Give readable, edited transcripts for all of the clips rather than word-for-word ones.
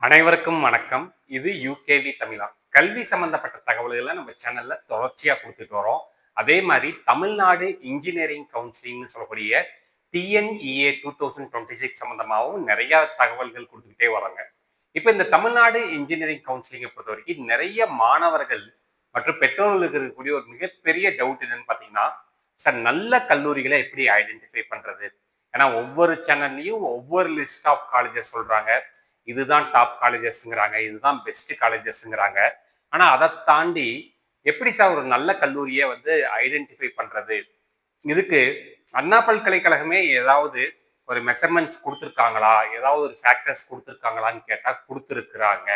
அனைவருக்கும் வணக்கம். இது யூகேவி தமிழா. கல்வி சம்பந்தப்பட்ட தகவல்களை நம்ம சேனல்ல தொடர்ச்சியா கொடுத்துட்டு வரோம். அதே மாதிரி தமிழ்நாடு இன்ஜினியரிங் கவுன்சிலிங்னு சொல்லக்கூடிய டிஎன்இஏ 2026 சம்பந்தமாகவும் நிறைய தகவல்கள் கொடுத்துக்கிட்டே வராங்க. இப்போ இந்த தமிழ்நாடு இன்ஜினியரிங் கவுன்சிலிங்கை பொறுத்த வரைக்கும் நிறைய மாணவர்கள் மற்றும் பெற்றோர்களுக்கு இருக்கக்கூடிய ஒரு மிகப்பெரிய டவுட் என்னன்னு பார்த்தீங்கன்னா, சார் நல்ல கல்லூரிகளை எப்படி ஐடென்டிஃபை பண்றது? ஏன்னா ஒவ்வொரு சேனல்லையும் ஒவ்வொரு லிஸ்ட் ஆஃப் காலேஜஸ் சொல்றாங்க. இதுதான் டாப் காலேஜஸ்ங்கிறாங்க, இதுதான் பெஸ்ட் காலேஜஸ்ங்கிறாங்க. ஆனா அதை தாண்டி எப்படி சார் ஒரு நல்ல கல்லூரியை வந்து ஐடென்டிஃபை பண்றது? இதுக்கு அண்ணா பல்கலைக்கழகமே ஏதாவது ஒரு மெஷர்மெண்ட்ஸ் கொடுத்துருக்காங்களா, ஏதாவது ஒரு ஃபேக்டர்ஸ் கொடுத்துருக்காங்களான்னு கேட்டா கொடுத்துருக்குறாங்க.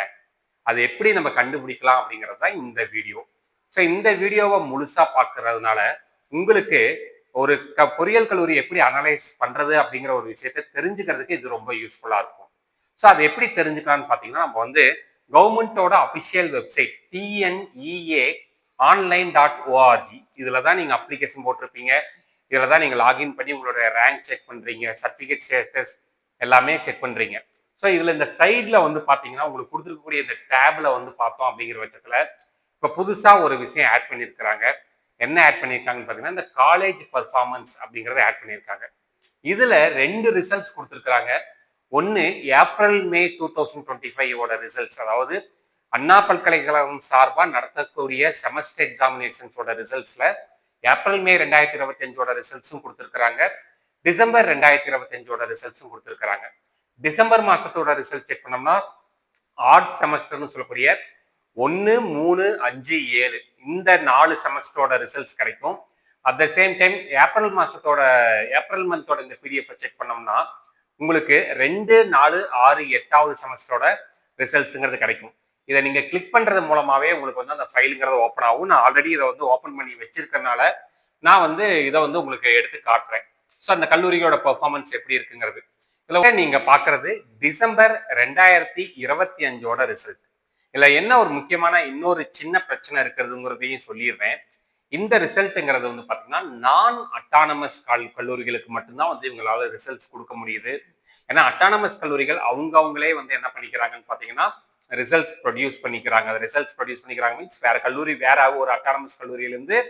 அது எப்படி நம்ம கண்டுபிடிக்கலாம் அப்படிங்கிறது தான் இந்த வீடியோ. ஸோ இந்த வீடியோவை முழுசா பார்க்கறதுனால உங்களுக்கு ஒரு பொறியியல் கல்லூரி எப்படி அனலைஸ் பண்றது அப்படிங்கிற ஒரு விஷயத்தை தெரிஞ்சுக்கிறதுக்கு இது ரொம்ப யூஸ்ஃபுல்லா இருக்கும். ஸோ அதை எப்படி தெரிஞ்சுக்கலாம்னு பார்த்தீங்கன்னா, நம்ம வந்து கவர்மெண்ட்டோட அஃபிஷியல் வெப்சைட் டிஎன்இஏ online.org இதில் தான் நீங்கள் அப்ளிகேஷன் போட்டிருப்பீங்க. இதில் தான் நீங்கள் லாகின் பண்ணி உங்களோட ரேங்க் செக் பண்ணுறீங்க, சர்டிஃபிகேட் ஸ்டேட்டஸ் எல்லாமே செக் பண்ணுறீங்க. ஸோ இதில் இந்த சைடில் வந்து பார்த்தீங்கன்னா, உங்களுக்கு கொடுத்துருக்கக்கூடிய இந்த டேபில் வந்து பார்த்தோம் அப்படிங்கிற பட்சத்தில் இப்போ புதுசாக ஒரு விஷயம் ஆட் பண்ணியிருக்கிறாங்க. என்ன ஆட் பண்ணியிருக்காங்கன்னு பார்த்தீங்கன்னா, இந்த காலேஜ் பர்ஃபார்மன்ஸ் அப்படிங்கிறத ஆட் பண்ணியிருக்காங்க. இதில் 2 ரிசல்ட்ஸ் கொடுத்துருக்குறாங்க. ஒன்று ஏப்ரல் மே 2025 ரிசல்ட்ஸ், அதாவது அண்ணா பல்கலைக்கழகம் சார்பாக நடத்தக்கூடிய செமஸ்டர் எக்ஸாமினேஷன்ஸோட ரிசல்ட்ஸ்ல ஏப்ரல் மே 2025 ரிசல்ட்ஸும் கொடுத்துருக்குறாங்க. டிசம்பர் 2025 ரிசல்ட்ஸும் கொடுத்துருக்குறாங்க. டிசம்பர் மாசத்தோட ரிசல்ட் செக் பண்ணோம்னா ஆட் செமஸ்டர்னு சொல்லக்கூடிய 1, 3, 5, 7 இந்த 4 செமஸ்டரோட ரிசல்ட்ஸ் கிடைக்கும். At the same time April மந்தோட இந்த பிடிஎஃப் செக் பண்ணோம்னா உங்களுக்கு 2, 4, 6, 8வது செமஸ்டரோட ரிசல்ட்ஸுங்கிறது கிடைக்கும். இதை நீங்க கிளிக் பண்றது மூலமாவே உங்களுக்கு வந்து அந்த ஃபைலுங்கிறது ஓப்பன் ஆகும். நான் ஆல்ரெடி இதை வந்து ஓப்பன் பண்ணி வச்சிருக்கனால நான் வந்து இதை வந்து உங்களுக்கு எடுத்து காட்டுறேன். ஸோ அந்த கல்லூரியோட பெர்ஃபார்மன்ஸ் எப்படி இருக்குங்கிறது இதில் நீங்க பாக்குறது டிசம்பர் 2025 ரிசல்ட். இதுல என்ன ஒரு முக்கியமான இன்னொரு சின்ன பிரச்சனை இருக்கிறதுங்கிறதையும் சொல்லிடுறேன். இந்த ரிசல்ட்டுங்கிறது வந்து பார்த்தீங்கன்னா நான் அட்டானமஸ் கல்லூரிகளுக்கு மட்டும்தான் வந்து இவங்களால ரிசல்ட்ஸ் கொடுக்க முடியுது. ஏன்னா அட்டானமஸ் கல்லூரிகள் அவங்களே வந்து என்ன பண்ணிக்கிறாங்கன்னு பார்த்தீங்கன்னா ரிசல்ட்ஸ் ப்ரொடியூஸ் பண்ணிக்கிறாங்க. ரிசல்ட்ஸ் ப்ரொடியூஸ் பண்ணிக்கிறாங்க மீன்ஸ் வேற கல்லூரி, வேற ஒரு அட்டானமஸ் கல்லூரியிலேருந்து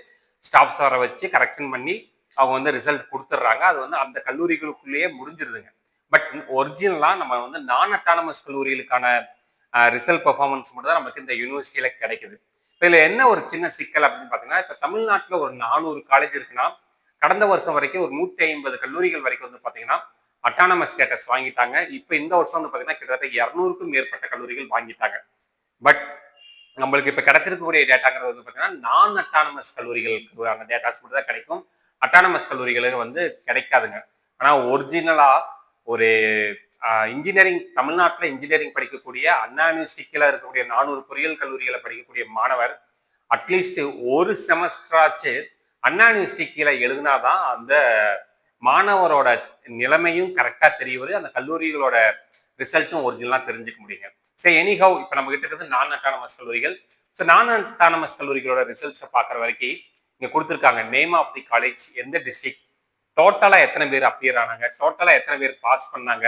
ஸ்டாஃப்ஸ் வர வச்சு கரெக்ஷன் பண்ணி அவங்க வந்து ரிசல்ட் கொடுத்துட்றாங்க. அது வந்து அந்த கல்லூரிகளுக்குள்ளேயே முடிஞ்சிருதுங்க. பட் ஒரிஜினலாக நம்ம வந்து நான் அட்டானமஸ் கல்லூரிகளுக்கான ரிசல்ட் பெர்ஃபார்மன்ஸ் மட்டும் தான் நமக்கு இந்த யூனிவர்சிட்டியில கிடைக்குது. இதுல என்ன ஒரு சின்ன சிக்கல் அப்படின்னு பாத்தீங்கன்னா, இப்ப தமிழ்நாட்டுல ஒரு 400 காலேஜ் இருக்குன்னா கடந்த வருஷம் வரைக்கும் ஒரு 150 கல்லூரிகள் வரைக்கும் வந்து பாத்தீங்கன்னா அட்டானமஸ் ஸ்டேட்டஸ் வாங்கிட்டாங்க. இப்ப இந்த வருஷம் வந்து பாத்தீங்கன்னா கிட்டத்தட்ட 200க்கும் மேற்பட்ட கல்லூரிகள் வாங்கிட்டாங்க. பட் நம்மளுக்கு இப்ப கிடைச்சிருக்கக்கூடிய டேட்டாங்கிறது வந்து பாத்தீங்கன்னா நான் அட்டானமஸ் கல்லூரிகளுக்கு அந்த டேட்டாஸ் மட்டும் தான் கிடைக்கும். அட்டானமஸ் கல்லூரிகளுக்கு வந்து கிடைக்காதுங்க. ஆனா ஒரிஜினலா ஒரு இன்ஜினியரிங், தமிழ்நாட்டில் இன்ஜினியரிங் படிக்கக்கூடிய அண்ணா யூனிவர்சிட்டியில இருக்கக்கூடிய 400 பொறியியல் கல்லூரிகளை படிக்கக்கூடிய மாணவர் அட்லீஸ்ட் ஒரு செமஸ்டராச்சு அண்ணா யூனிவர்சிட்டி கீழே எழுதினாதான் அந்த மாணவரோட நிலைமையும் கரெக்டா தெரிய வருது, அந்த கல்லூரிகளோட ரிசல்ட்டும் ஒரிஜினலா தெரிஞ்சுக்க முடியுங்க. சரி, எனிஹவ் இப்போ நம்ம கிட்ட இருக்கிறது நான் அட்டானமஸ் கல்லூரிகள். ஸோ நான் அட்டானமஸ் கல்லூரிகளோட ரிசல்ட்ஸை பார்க்குற வரைக்கும் இங்கே கொடுத்துருக்காங்க. நேம் ஆஃப் தி காலேஜ், எந்த டிஸ்ட்ரிக்ட், டோட்டலா எத்தனை பேர் அப்பியர் ஆனாங்க, டோட்டலா எத்தனை பேர் பாஸ் பண்ணாங்க,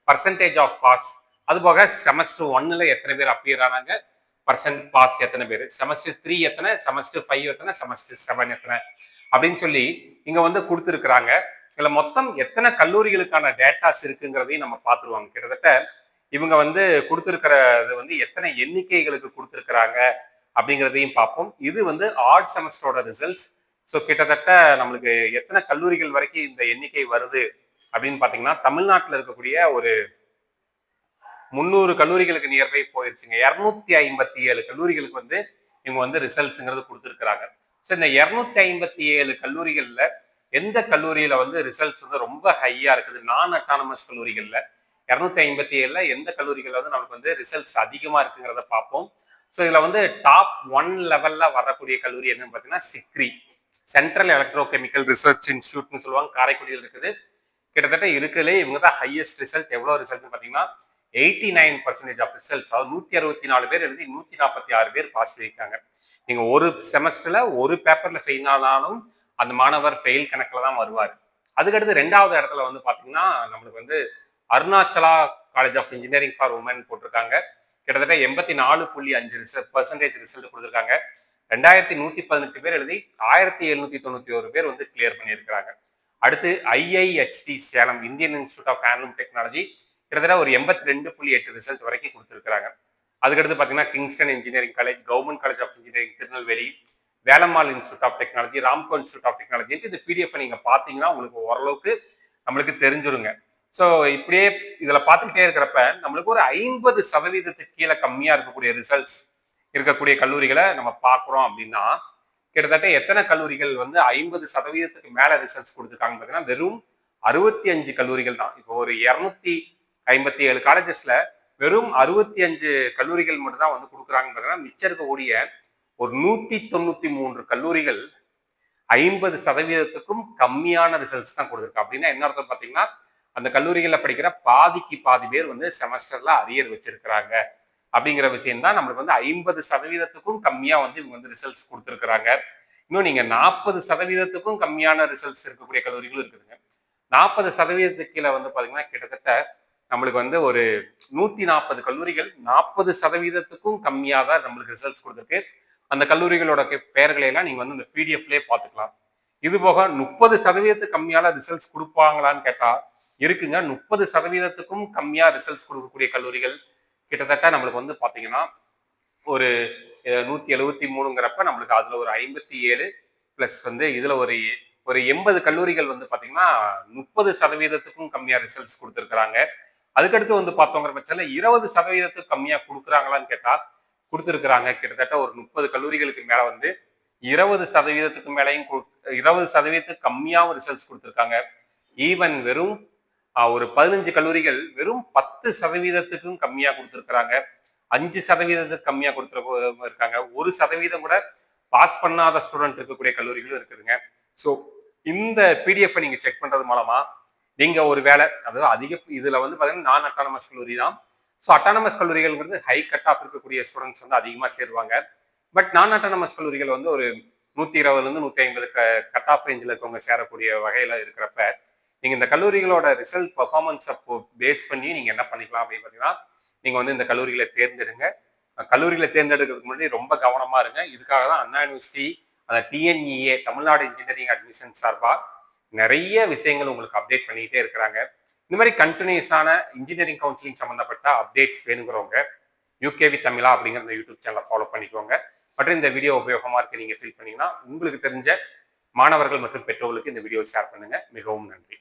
பர்சன்டேஜ் ஆஃப் பாஸ், அது போக செமஸ்டர் 1ல எத்தனை பேர் அப்பியர் ஆனாங்க, பர்சன்ட் பாஸ் எத்தனை பேர், செமஸ்டர் 3 எத்தனை, செமஸ்டர் 5 எத்தனை, செமஸ்டர் 7 எத்தனை அப்படின்னு சொல்லி இங்க வந்து கொடுத்துருக்குறாங்க. இதுல மொத்தம் எத்தனை கல்லூரிகளுக்கான டேட்டாஸ் இருக்குங்கிறதையும் நம்ம பார்த்துருவாங்க. கிட்டத்தட்ட இவங்க வந்து கொடுத்துருக்கிறது வந்து எத்தனை எண்ணிக்கைகளுக்கு கொடுத்துருக்குறாங்க அப்படிங்கிறதையும் பார்ப்போம். இது வந்து ஆட் செமஸ்டரோட ரிசல்ட்ஸ். ஸோ கிட்டத்தட்ட நம்மளுக்கு எத்தனை கல்லூரிகள் வரைக்கும் இந்த எண்ணிக்கை வருது அப்படின்னு பார்த்தீங்கன்னா, தமிழ்நாட்டில் இருக்கக்கூடிய ஒரு 300 கல்லூரிகளுக்கு நியர்பை போயிருச்சுங்க. 257 கல்லூரிகளுக்கு வந்து இவங்க வந்து ரிசல்ட்ஸுங்கிறது கொடுத்துருக்குறாங்க. ஸோ இந்த 257 கல்லூரிகளில் எந்த கல்லூரியில வந்து ரிசல்ட்ஸ் வந்து ரொம்ப ஹையா இருக்குது, நான் அட்டானமஸ் கல்லூரிகளில் 257ல எந்த கல்லூரிகள் வந்து நமக்கு வந்து ரிசல்ட்ஸ் அதிகமா இருக்குங்கிறத பார்ப்போம். ஸோ இதில் வந்து டாப் 1 லெவல்ல வரக்கூடிய கல்லூரி என்னன்னு பார்த்தீங்கன்னா சிக்ரி, சென்ட்ரல் எலக்ட்ரோகெமிக்கல் ரிசர்ச் இன்ஸ்டியூட்னு சொல்லுவாங்க, காரைக்குடியில் இருக்குது. கிட்டத்தட்ட இருக்குதுலே இவங்க தான் ஹையஸ்ட் ரிசல்ட். எவ்வளோ ரிசல்ட்னு பார்த்தீங்கன்னா 89% ஆஃப் ரிசல்ட்ஸ், அதாவது 164 பேர் எழுதி 146 பேர் பாஸ் பண்ணியிருக்காங்க. நீங்கள் ஒரு செமஸ்டர்ல ஒரு பேப்பர்ல ஃபெயில் ஆனாலும் அந்த மாணவர் ஃபெயில் கணக்கில் தான் வருவார். அதுக்கடுத்து 2வது இடத்துல வந்து பார்த்தீங்கன்னா நம்மளுக்கு வந்து Arunachala college of engineering for women போட்டிருக்காங்க. கிட்டத்தட்ட 84.5% ரிசல்ட் கொடுத்துருக்காங்க. 2118 பேர் எழுதி 1791 பேர் வந்து கிளியர் பண்ணியிருக்கிறாங்க. அடுத்து IIHT Salem Indian institute of handloom technology கிட்டத்தட்ட ஒரு 82.8 ரிசல்ட் வரைக்கும் கொடுத்துருக்காங்க. அதுக்கடுத்து பார்த்தீங்கன்னா Kingston engineering college, government college of engineering Tirunelveli, Velammal institute of technology, Ramco institute of technology, இந்த PDF நீங்க பார்த்தீங்கன்னா உங்களுக்கு ஓரளவுக்கு நம்மளுக்கு தெரிஞ்சிருங்க. ஸோ இப்படியே இதுல பார்த்துக்கிட்டே இருக்கிறப்ப நம்மளுக்கு ஒரு 50% கீழே கம்மியா இருக்கக்கூடிய ரிசல்ட்ஸ் இருக்கக்கூடிய கல்லூரிகளை நம்ம பார்க்குறோம் அப்படின்னா கிட்டத்தட்ட எத்தனை கல்லூரிகள் வந்து 50% மேல ரிசல்ட்ஸ் கொடுத்துருக்காங்க பார்த்தீங்கன்னா வெறும் 65 கல்லூரிகள் தான். இப்போ ஒரு 257 காலேஜஸ்ல வெறும் 65 கல்லூரிகள் மட்டும் தான் வந்து கொடுக்குறாங்கன்னு பார்த்தீங்கன்னா மிச்சம் இருக்கக்கூடிய ஒரு 193 கல்லூரிகள் 50%க்கும் கம்மியான ரிசல்ட்ஸ் தான் கொடுத்துருக்கு. அப்படின்னா என்ன அர்த்தம் பார்த்தீங்கன்னா அந்த கல்லூரிகளில் படிக்கிற பாதிக்கு பாதி பேர் வந்து செமஸ்டர்ல அரியர் வச்சிருக்கிறாங்க அப்படிங்கிற விஷயம் தான் நம்மளுக்கு வந்து 50%க்கும் கம்மியா வந்து இவங்க வந்து ரிசல்ட்ஸ் கொடுத்துருக்குறாங்க. இன்னும் நீங்க 40%க்கும் கம்மியான ரிசல்ட்ஸ் இருக்கக்கூடிய கல்லூரிகளும் இருக்குதுங்க. 40% கீழே வந்து பாத்தீங்கன்னா கிட்டத்தட்ட நம்மளுக்கு வந்து ஒரு 140 கல்லூரிகள் 40%க்கும் கம்மியா தான் நம்மளுக்கு ரிசல்ட்ஸ் கொடுத்துருக்கு. அந்த கல்லூரிகளோட பெயர்களை எல்லாம் நீங்க வந்து இந்த PDFலயே பார்த்துக்கலாம். இது போக 30% கம்மியான ரிசல்ட்ஸ் கொடுப்பாங்களான்னு கேட்டா இருக்குங்க. 30%க்கும் கம்மியா ரிசல்ட்ஸ் கொடுக்கக்கூடிய கல்லூரிகள் கிட்டத்தட்ட நம்மளுக்கு வந்து பாத்தீங்கன்னா ஒரு 173ங்கிறப்ப நம்மளுக்கு அதுல ஒரு 57 பிளஸ் வந்து இதுல ஒரு 80 கல்லூரிகள் வந்து பாத்தீங்கன்னா 30%க்கும் கம்மியா ரிசல்ட்ஸ் கொடுத்துருக்காங்க. அதுக்கடுத்து வந்து பார்த்தோங்கிற பட்சத்துல 20% கம்மியா கொடுக்குறாங்களான்னு கேட்டா கொடுத்துருக்குறாங்க. கிட்டத்தட்ட ஒரு 30 கல்லூரிகளுக்கு மேல வந்து 20%க்கு மேலையும் 20% கம்மியாவும் ரிசல்ட்ஸ் கொடுத்துருக்காங்க. ஈவன் வெறும் ஒரு 15 கல்லூரிகள் வெறும் 10%க்கும் கம்மியா கொடுத்துருக்காங்க. 5% கம்மியா கொடுத்துருக்காங்க. 1% கூட பாஸ் பண்ணாத ஸ்டூடெண்ட் இருக்கக்கூடிய கல்லூரிகளும் இருக்குதுங்க. ஸோ இந்த PDF நீங்க செக் பண்றது மூலமா நீங்க ஒரு வேலை அதாவது அதிக இதுல வந்து பாத்தீங்கன்னா நான் அட்டானமஸ் கல்லூரி தான். ஸோ அட்டானமஸ் கல்லூரிகள்ங்கிறது ஹை கட் ஆஃப் இருக்கக்கூடிய ஸ்டூடெண்ட்ஸ் வந்து அதிகமா சேருவாங்க. பட் நான் அட்டானமஸ் கல்லூரிகள் வந்து ஒரு 120ல 150 கட் ஆஃப் ரேஞ்சில் இருக்கவங்க சேரக்கூடிய வகையில இருக்கிறப்ப நீங்க இந்த கல்லூரிகளோட ரிசல்ட் பெர்ஃபார்மன்ஸை பேஸ் பண்ணி நீங்க என்ன பண்ணிக்கலாம் அப்படின்னு பார்த்தீங்கன்னா நீங்க வந்து இந்த கல்லூரிகளை தேர்ந்தெடுங்க. கல்லூரிகளை தேர்ந்தெடுக்கிறதுக்கு முன்னாடி ரொம்ப கவனமா இருங்க. இதுக்காக தான் அண்ணா யூனிவர்சிட்டி அந்த TNEA தமிழ்நாடு இன்ஜினியரிங் அட்மிஷன் சார்பா நிறைய விஷயங்கள் உங்களுக்கு அப்டேட் பண்ணிக்கிட்டே இருக்கிறாங்க. இந்த மாதிரி கண்டினியூஸான இன்ஜினியரிங் கவுன்சிலிங் சம்பந்தப்பட்ட அப்டேட்ஸ் வேணுங்கிறவங்க UKV தமிழா அப்படிங்கிற இந்த யூடியூப் சேனலை ஃபாலோ பண்ணிக்கோங்க. மற்றும் இந்த வீடியோ உபயோகமா இருக்கு நீங்க ஃபீல் பண்ணீங்கன்னா உங்களுக்கு தெரிஞ்ச மாணவர்கள் மற்றும் பெற்றோர்களுக்கு இந்த வீடியோ ஷேர் பண்ணுங்க. மிகவும் நன்றி.